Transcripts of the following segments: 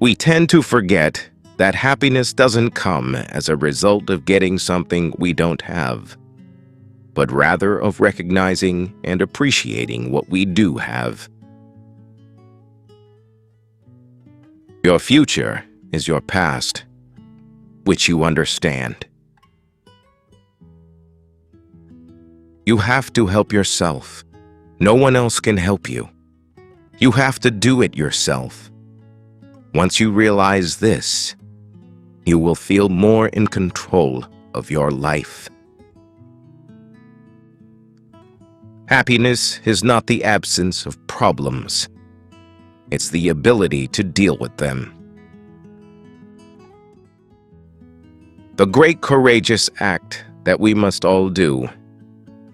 We tend to forget that happiness doesn't come as a result of getting something we don't have, but rather of recognizing and appreciating what we do have. Your future is your past, which you understand. You have to help yourself. No one else can help you. You have to do it yourself. Once you realize this, you will feel more in control of your life. Happiness is not the absence of problems. It's the ability to deal with them. The great courageous act that we must all do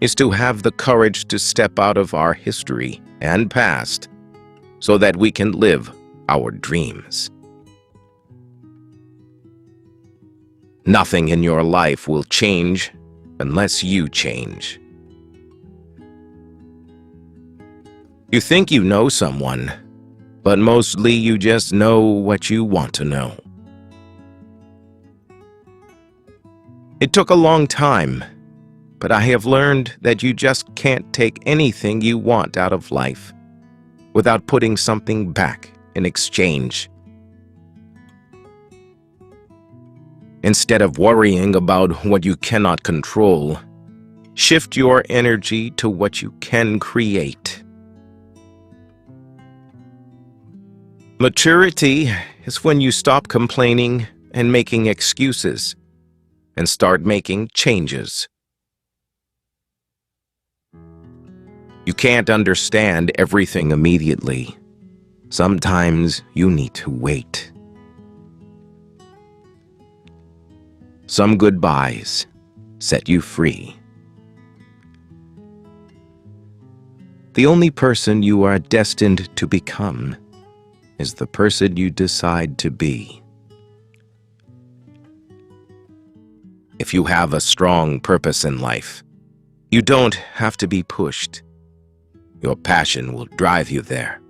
is to have the courage to step out of our history and past so that we can live our dreams. Nothing in your life will change unless you change. You think you know someone, but mostly you just know what you want to know. It took a long time, but I have learned that you just can't take anything you want out of life without putting something back in exchange. Instead of worrying about what you cannot control, shift your energy to what you can create. Maturity is when you stop complaining and making excuses and start making changes. You can't understand everything immediately. Sometimes you need to wait. Some goodbyes set you free. The only person you are destined to become is the person you decide to be. If you have a strong purpose in life, you don't have to be pushed. Your passion will drive you there.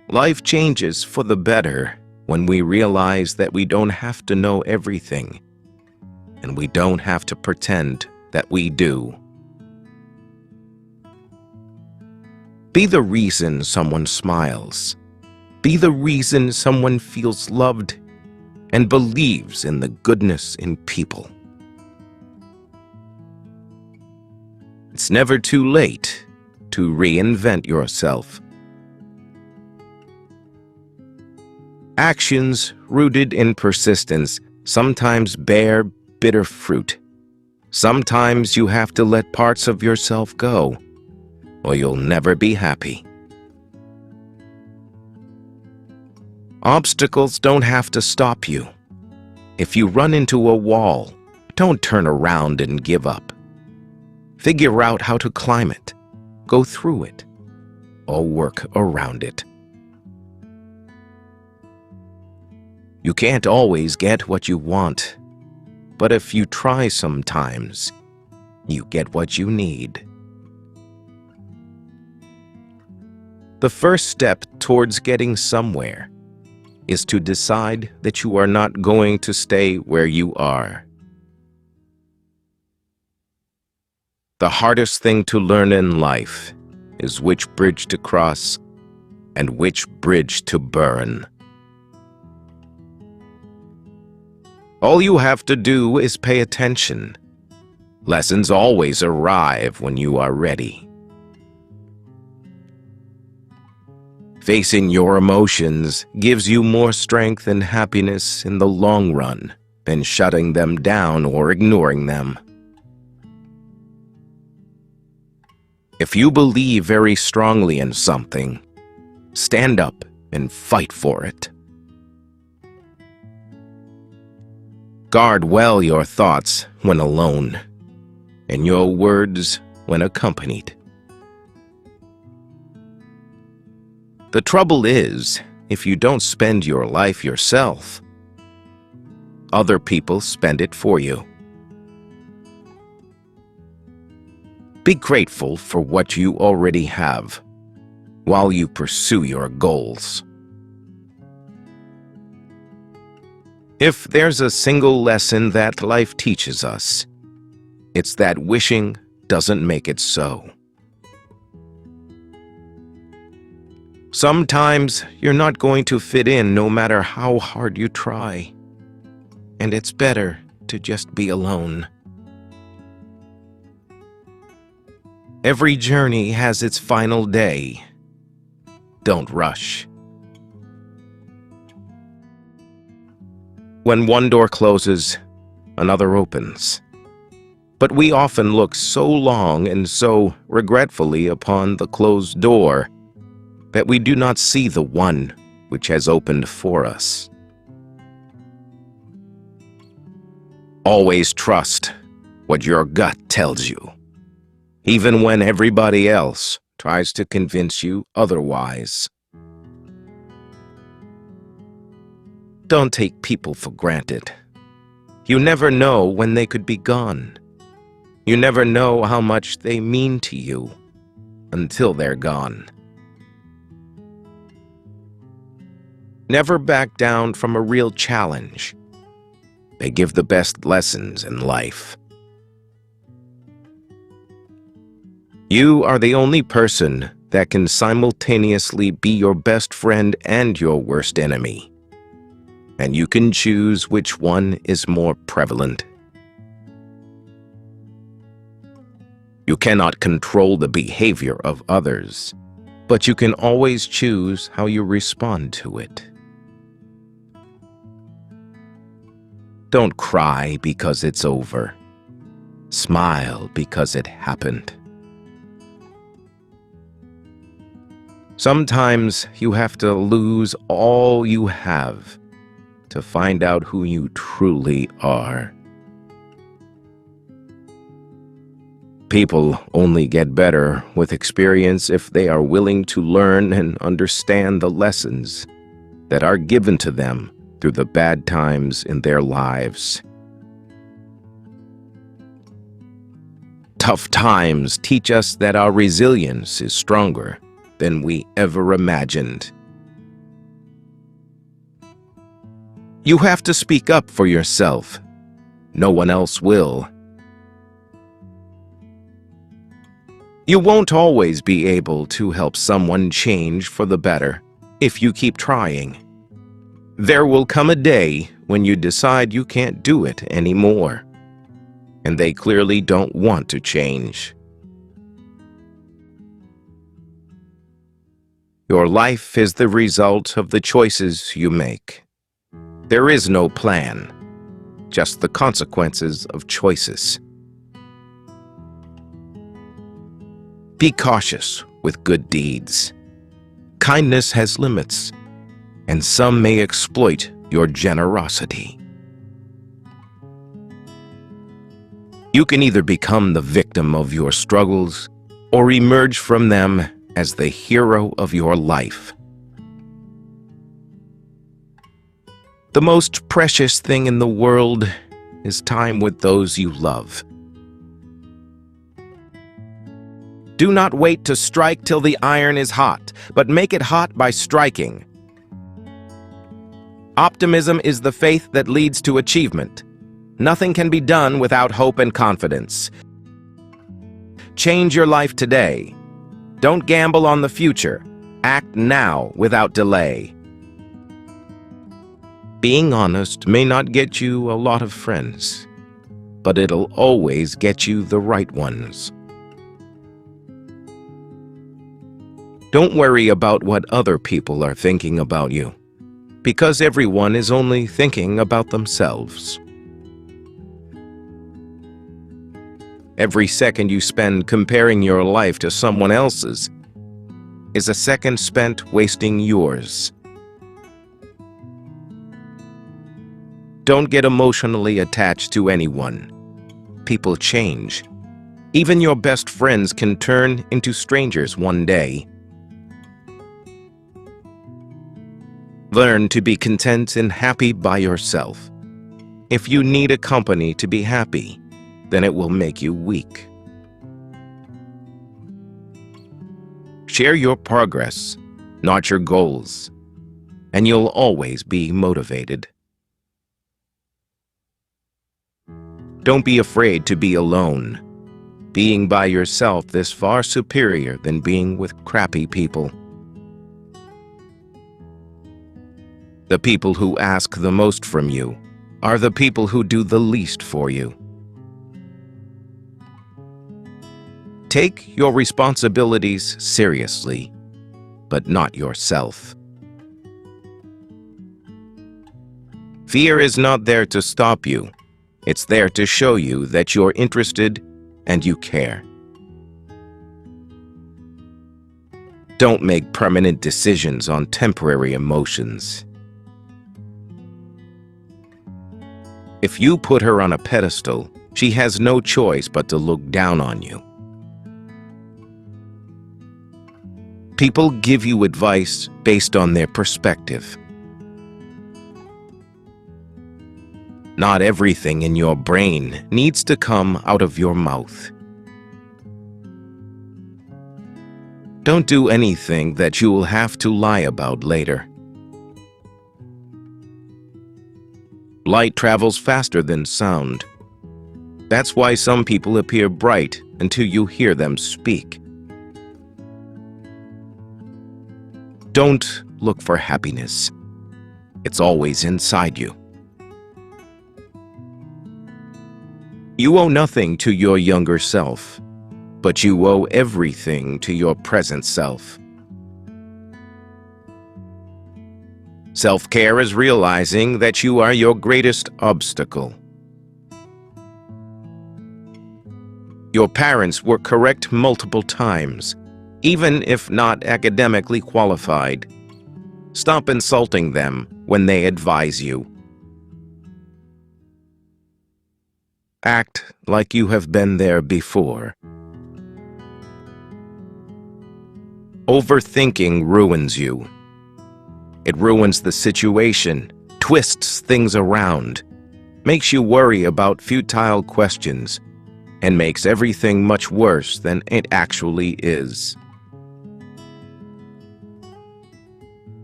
Life changes for the better when we realize that we don't have to know everything, and we don't have to pretend that we do. Be the reason someone smiles. Be the reason someone feels loved and believes in the goodness in people. It's never too late to reinvent yourself. Actions rooted in persistence sometimes bear bitter fruit. Sometimes you have to let parts of yourself go, or you'll never be happy. Obstacles don't have to stop you. If you run into a wall, don't turn around and give up. Figure out how to climb it, go through it, or work around it. You can't always get what you want, but if you try sometimes, you get what you need. The first step towards getting somewhere is to decide that you are not going to stay where you are. The hardest thing to learn in life is which bridge to cross and which bridge to burn. All you have to do is pay attention. Lessons always arrive when you are ready. Facing your emotions gives you more strength and happiness in the long run than shutting them down or ignoring them. If you believe very strongly in something, stand up and fight for it. Guard well your thoughts when alone, and your words when accompanied. The trouble is, if you don't spend your life yourself, other people spend it for you. Be grateful for what you already have. while you pursue your goals. If there's a single lesson that life teaches us, it's that wishing doesn't make it so. Sometimes you're not going to fit in no matter how hard you try, and it's better to just be alone. Every journey has its final day. Don't rush. When one door closes, another opens. But we often look so long and so regretfully upon the closed door that we do not see the one which has opened for us. Always trust what your gut tells you, even when everybody else tries to convince you otherwise. Don't take people for granted. You never know when they could be gone. You never know how much they mean to you until they're gone. Never back down from a real challenge. They give the best lessons in life. You are the only person that can simultaneously be your best friend and your worst enemy. And you can choose which one is more prevalent. You cannot control the behavior of others, but you can always choose how you respond to it. Don't cry because it's over. Smile because it happened. Sometimes you have to lose all you have to find out who you truly are. People only get better with experience if they are willing to learn and understand the lessons that are given to them through the bad times in their lives. Tough times teach us that our resilience is stronger than we ever imagined. You have to speak up for yourself. No one else will. You won't always be able to help someone change for the better if you keep trying. There will come a day when you decide you can't do it anymore, and they clearly don't want to change. Your life is the result of the choices you make. There is no plan, just the consequences of choices. Be cautious with good deeds. Kindness has limits, and some may exploit your generosity. You can either become the victim of your struggles or emerge from them as the hero of your life. The most precious thing in the world is time with those you love. Do not wait to strike till the iron is hot, but make it hot by striking. Optimism is the faith that leads to achievement. Nothing can be done without hope and confidence. Change your life today. Don't gamble on the future. Act now without delay. Being honest may not get you a lot of friends, but it'll always get you the right ones. Don't worry about what other people are thinking about you, because everyone is only thinking about themselves. Every second you spend comparing your life to someone else's is a second spent wasting yours. Don't get emotionally attached to anyone. People change. Even your best friends can turn into strangers one day. Learn to be content and happy by yourself. If you need a company to be happy, then it will make you weak. Share your progress, not your goals, and you'll always be motivated. Don't be afraid to be alone. Being by yourself is far superior than being with crappy people. The people who ask the most from you are the people who do the least for you. Take your responsibilities seriously, but not yourself. Fear is not there to stop you. It's there to show you that you're interested and you care. Don't make permanent decisions on temporary emotions. If you put her on a pedestal, she has no choice but to look down on you. People give you advice based on their perspective. Not everything in your brain needs to come out of your mouth. Don't do anything that you will have to lie about later. Light travels faster than sound. That's why some people appear bright until you hear them speak. Don't look for happiness. It's always inside you. You owe nothing to your younger self, but you owe everything to your present self. Self-care is realizing that you are your greatest obstacle. Your parents were correct multiple times, even if not academically qualified. Stop insulting them when they advise you. Act like you have been there before. Overthinking ruins you. It ruins the situation, twists things around, makes you worry about futile questions, and makes everything much worse than it actually is.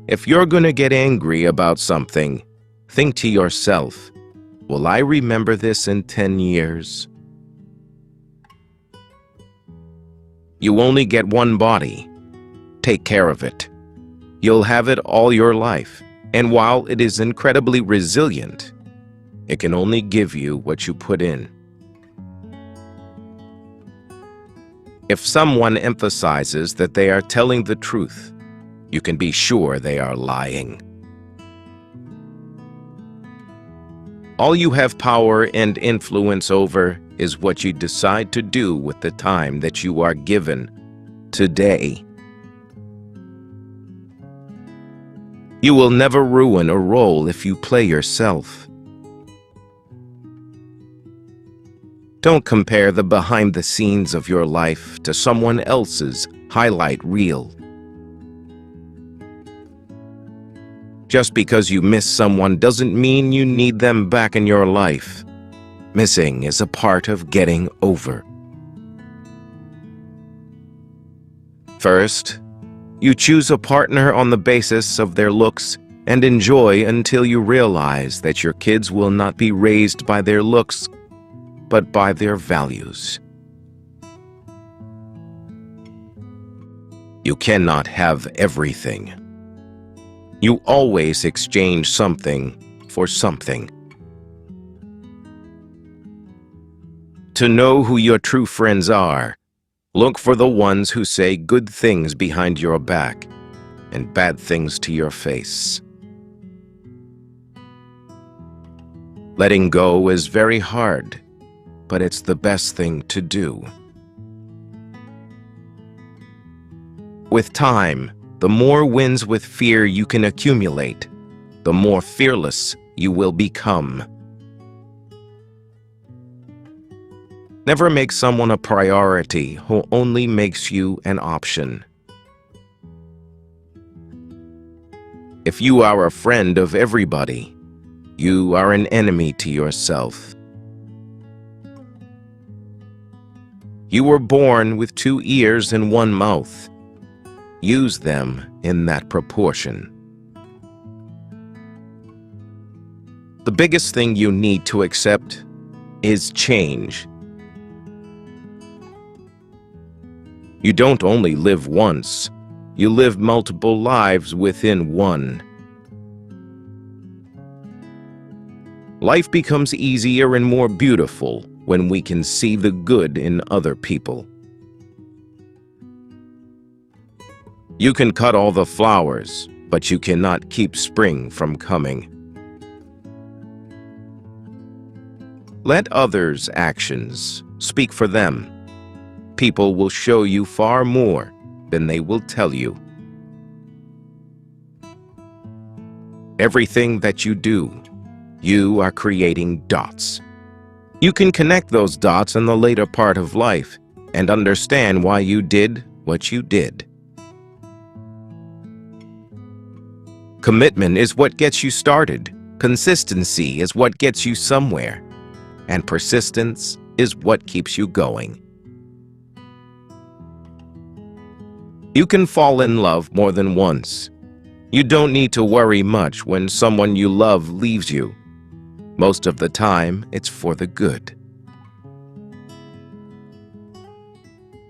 If you're going to get angry about something, think to yourself, will I remember this in 10 years? You only get one body. Take care of it. You'll have it all your life, and while it is incredibly resilient, it can only give you what you put in. If someone emphasizes that they are telling the truth, you can be sure they are lying. All you have power and influence over is what you decide to do with the time that you are given today. You will never ruin a role if you play yourself. Don't compare the behind the scenes of your life to someone else's highlight reel. Just because you miss someone doesn't mean you need them back in your life. Missing is a part of getting over. First, you choose a partner on the basis of their looks and enjoy until you realize that your kids will not be raised by their looks, but by their values. You cannot have everything. You always exchange something for something. To know who your true friends are, look for the ones who say good things behind your back and bad things to your face. Letting go is very hard, but it's the best thing to do. With time, the more wins with fear you can accumulate, the more fearless you will become. Never make someone a priority who only makes you an option. If you are a friend of everybody, you are an enemy to yourself. You were born with 2 ears and 1 mouth. use them in that proportion. The biggest thing you need to accept is change. You don't only live once, you live multiple lives within one. Life becomes easier and more beautiful when we can see the good in other people. You can cut all the flowers, but you cannot keep spring from coming. Let others' actions speak for them. People will show you far more than they will tell you. Everything that you do, you are creating dots. You can connect those dots in the later part of life and understand why you did what you did. Commitment is what gets you started. Consistency is what gets you somewhere. And persistence is what keeps you going. You can fall in love more than once. You don't need to worry much when someone you love leaves you. Most of the time, it's for the good.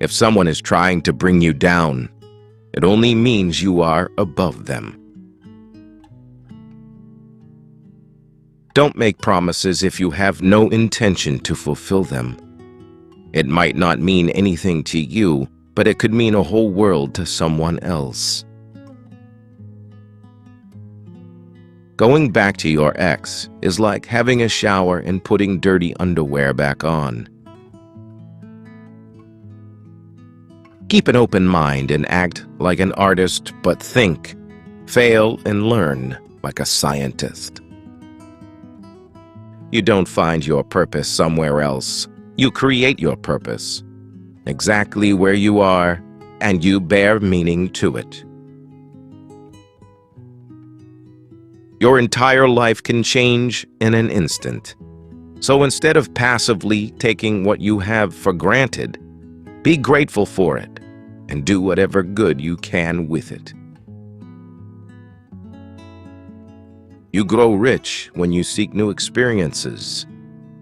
If someone is trying to bring you down, it only means you are above them. Don't make promises if you have no intention to fulfill them. It might not mean anything to you, but it could mean a whole world to someone else. Going back to your ex is like having a shower and putting dirty underwear back on. Keep an open mind and act like an artist, but think, fail, and learn like a scientist. You don't find your purpose somewhere else. You create your purpose, exactly where you are, and you bear meaning to it. Your entire life can change in an instant. So instead of passively taking what you have for granted, be grateful for it and do whatever good you can with it. You grow rich when you seek new experiences,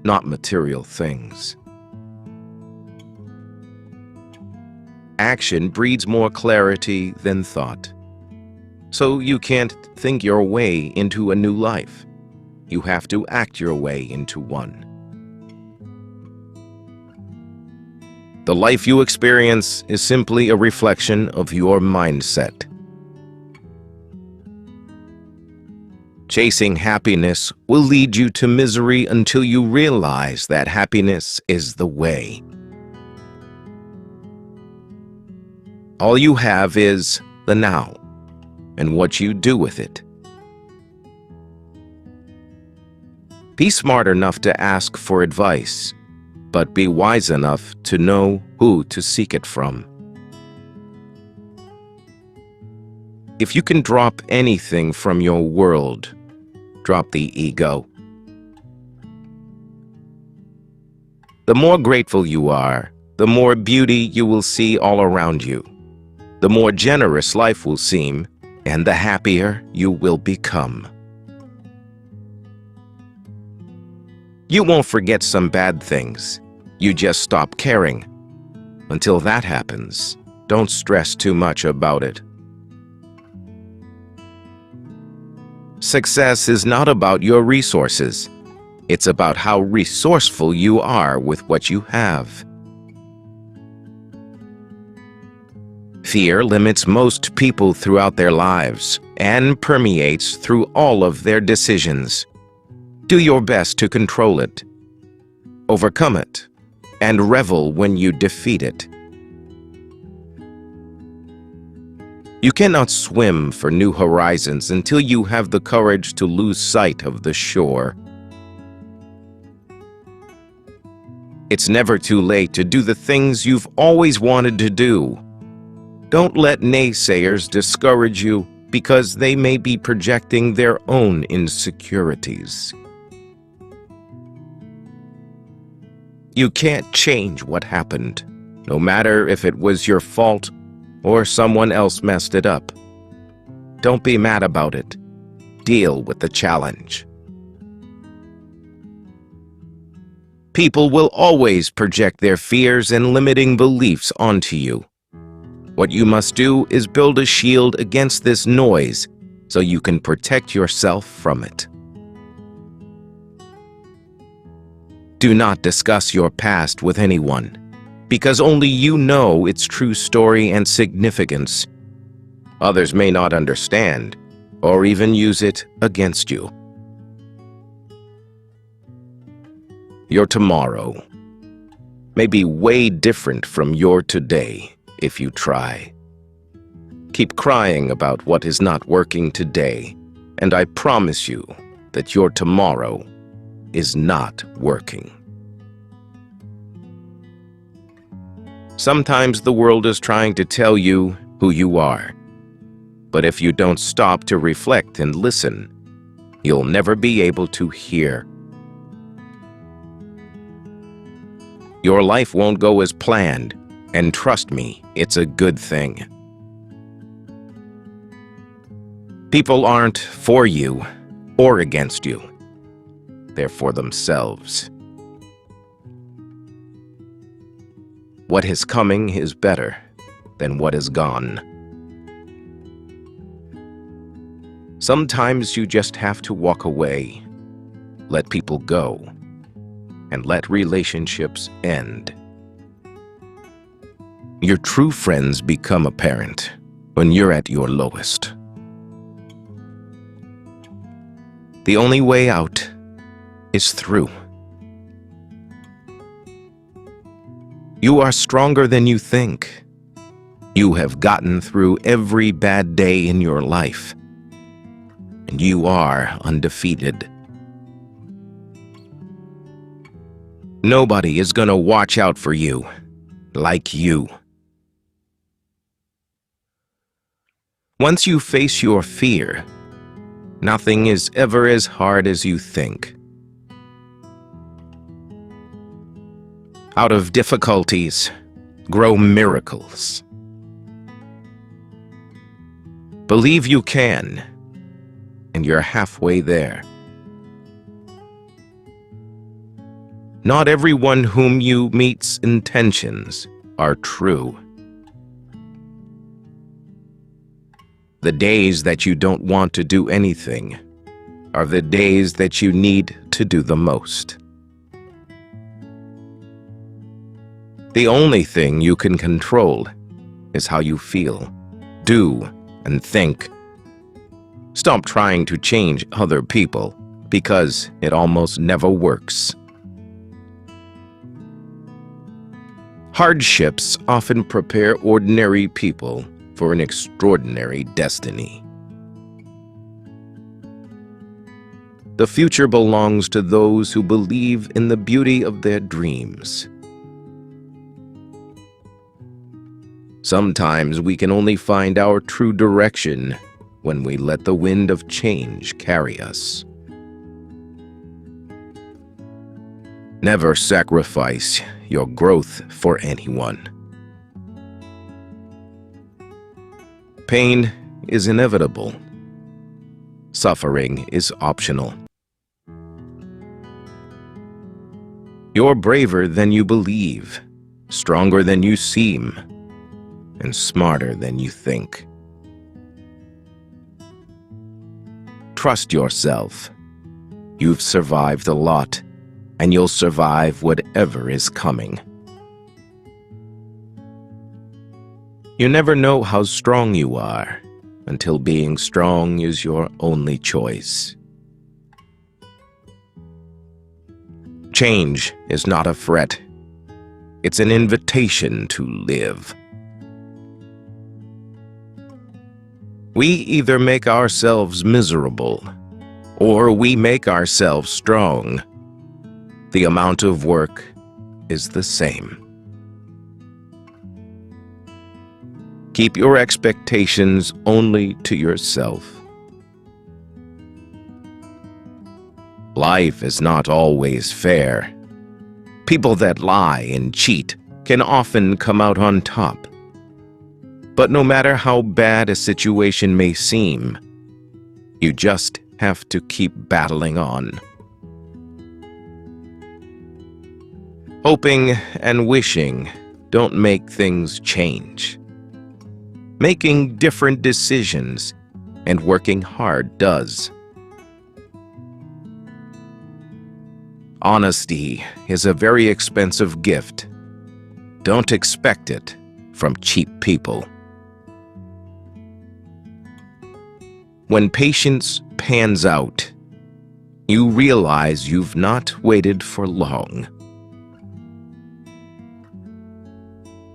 not material things. Action breeds more clarity than thought. So you can't think your way into a new life. You have to act your way into one. The life you experience is simply a reflection of your mindset. Chasing happiness will lead you to misery until you realize that happiness is the way. All you have is the now and what you do with it. Be smart enough to ask for advice, but be wise enough to know who to seek it from. If you can drop anything from your world, drop the ego. The more grateful you are, the more beauty you will see all around you. The more generous life will seem, and the happier you will become. You won't forget some bad things. You just stop caring. Until that happens, don't stress too much about it. Success is not about your resources. It's about how resourceful you are with what you have. Fear limits most people throughout their lives and permeates through all of their decisions. Do your best to control it, overcome it, and revel when you defeat it. You cannot swim for new horizons until you have the courage to lose sight of the shore. It's never too late to do the things you've always wanted to do. Don't let naysayers discourage you because they may be projecting their own insecurities. You can't change what happened, no matter if it was your fault or someone else messed it up. Don't be mad about it. Deal with the challenge. People will always project their fears and limiting beliefs onto you. What you must do is build a shield against this noise so you can protect yourself from it. Do not discuss your past with anyone, because only you know its true story and significance. Others may not understand or even use it against you. Your tomorrow may be way different from your today if you try. Keep crying about what is not working today, and I promise you that your tomorrow is not working. Sometimes the world is trying to tell you who you are, but if you don't stop to reflect and listen, you'll never be able to hear. Your life won't go as planned, and trust me, it's a good thing. People aren't for you or against you. They're for themselves. What is coming is better than what is gone. Sometimes you just have to walk away, let people go, and let relationships end. Your true friends become apparent when you're at your lowest. The only way out is through. You are stronger than you think. You have gotten through every bad day in your life, and you are undefeated. Nobody is gonna watch out for you like you. Once you face your fear, nothing is ever as hard as you think. Out of difficulties grow miracles. Believe you can, and you're halfway there. Not everyone whom you meet's intentions are true. The days that you don't want to do anything are the days that you need to do the most. The only thing you can control is how you feel, do, and think. Stop trying to change other people because it almost never works. Hardships often prepare ordinary people for an extraordinary destiny. The future belongs to those who believe in the beauty of their dreams. Sometimes we can only find our true direction when we let the wind of change carry us. Never sacrifice your growth for anyone. Pain is inevitable. Suffering is optional. You're braver than you believe, stronger than you seem, and smarter than you think. Trust yourself. You've survived a lot, and you'll survive whatever is coming. You never know how strong you are until being strong is your only choice. Change is not a threat. It's an invitation to live. We either make ourselves miserable, or we make ourselves strong. The amount of work is the same. Keep your expectations only to yourself. Life is not always fair. People that lie and cheat can often come out on top. But no matter how bad a situation may seem, you just have to keep battling on. Hoping and wishing don't make things change. Making different decisions and working hard does. Honesty is a very expensive gift. Don't expect it from cheap people. When patience pans out, you realize you've not waited for long.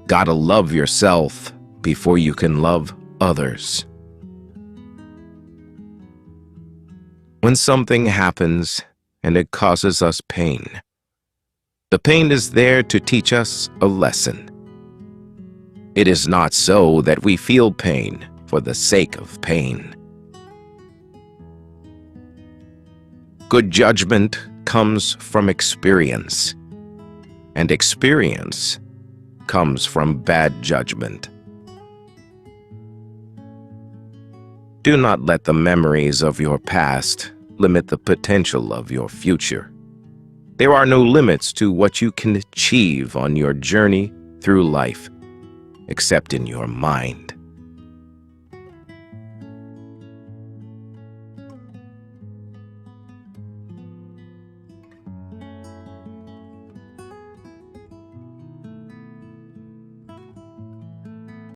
Gotta love yourself before you can love others. When something happens and it causes us pain, the pain is there to teach us a lesson. It is not so that we feel pain for the sake of pain. Good judgment comes from experience, and experience comes from bad judgment. Do not let the memories of your past limit the potential of your future. There are no limits to what you can achieve on your journey through life, except in your mind.